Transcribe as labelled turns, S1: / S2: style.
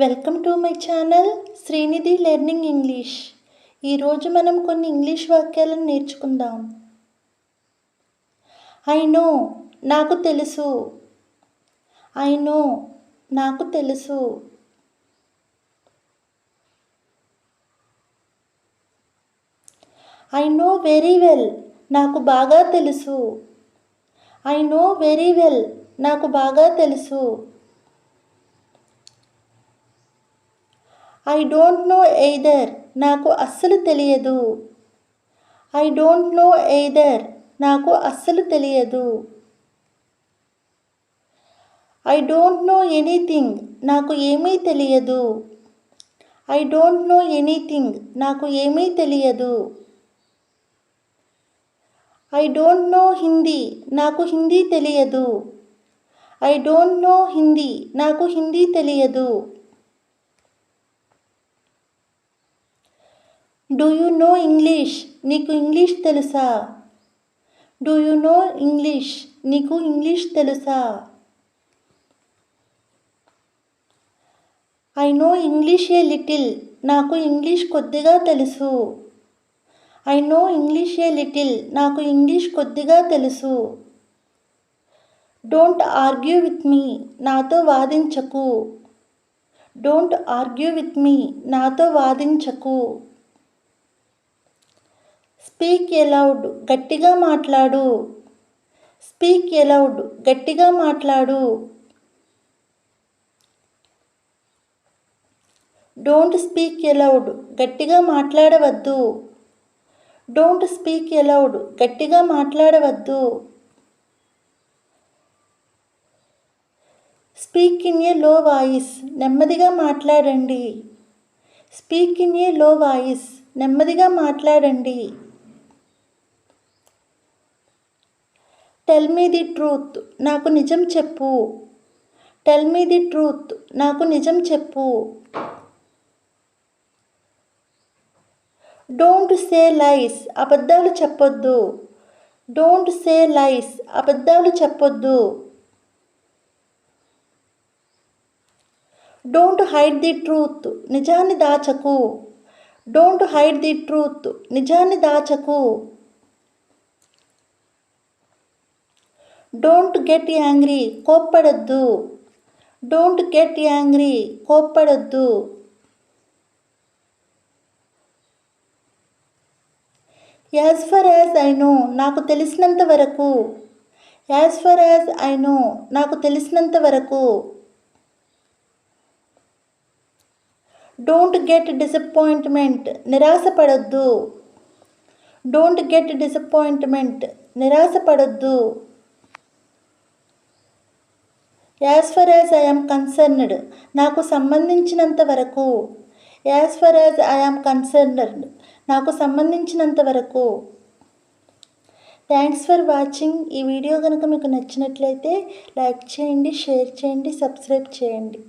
S1: Welcome to my channel Srinidhi learning English. ఈరోజు మనం కొన్ని ఇంగ్లీష్ వాక్యాలను నేర్చుకుందాం. ఐ నో, నాకు తెలుసు. ఐ నో, నాకు తెలుసు. ఐ నో వెరీ వెల్, నాకు బాగా తెలుసు. ఐ నో వెరీ వెల్, నాకు బాగా తెలుసు. ఐ డోంట్ నో ఎయిదర్, నాకు అస్సలు తెలియదు. ఐ డోంట్ నో ఎయిదర్, నాకు అస్సలు తెలియదు. ఐ డోంట్ నో ఎనీథింగ్, నాకు ఏమీ తెలియదు. ఐ డోంట్ నో ఎనీథింగ్, నాకు ఏమీ తెలియదు. ఐ డోంట్ నో హిందీ, నాకు హిందీ తెలియదు. ఐ డోంట్ నో హిందీ, నాకు హిందీ తెలియదు. డూ యూ నో ఇంగ్లీష్, నీకు ఇంగ్లీష్ తెలుసా? డూ యూ నో ఇంగ్లీష్, నీకు ఇంగ్లీష్ తెలుసా? I know English a little, నాకు ఇంగ్లీష్ కొద్దిగా తెలుసు. I know English a little, నాకు ఇంగ్లీష్ కొద్దిగా తెలుసు. డోంట్ ఆర్గ్యూ విత్ మీ, నాతో వాదించకు. డోంట్ ఆర్గ్యూ విత్ మీ, నాతో వాదించకు. స్పీక్ ఎలౌడ్, గట్టిగా మాట్లాడు. స్పీక్ ఎలౌడ్, గట్టిగా మాట్లాడు. డోంట్ స్పీక్ ఎలౌడ్, గట్టిగా మాట్లాడవద్దు. డోంట్ స్పీక్ ఎలౌడ్, గట్టిగా మాట్లాడవద్దు. స్పీక్ ఇన్ ఏ లో వాయిస్, నెమ్మదిగా మాట్లాడండి. స్పీక్ ఇన్ ఏ లో వాయిస్, నెమ్మదిగా మాట్లాడండి. టెల్ మీ ది ట్రూత్, నాకు నిజం చెప్పు. టెల్ మీ ది ట్రూత్, నాకు నిజం చెప్పు. డోంట్ సే లైస్, అబద్ధాలు చెప్పొద్దు. డోంట్ సే లైస్, అబద్ధాలు చెప్పొద్దు. డోంట్ హైడ్ ది ట్రూత్, నిజాన్ని దాచకు. డోంట్ హైడ్ ది ట్రూత్, నిజాన్ని దాచకు. డోంట్ గెట్ యాంగ్రీ, కోప్పడొద్దు. డోంట్ గెట్ యాంగ్రీ, కోప్పడొద్దు. As far as I know, నాకు తెలిసినంత వరకు. As far as I know, నాకు తెలిసినంత వరకు. డోంట్ గెట్ డిసప్పాయింట్మెంట్, నిరాశపడొద్దు. డోంట్ గెట్ డిసప్పాయింట్మెంట్, నిరాశపడొద్దు. As far as I am concerned, నాకు సంబంధించినంత వరకు. As far as I am concerned, నాకు సంబంధించినంత వరకు. Thanks for watching. ఈ వీడియో కనుక మీకు నచ్చినట్లయితే లైక్ చేయండి, షేర్ చేయండి, సబ్స్క్రైబ్ చేయండి.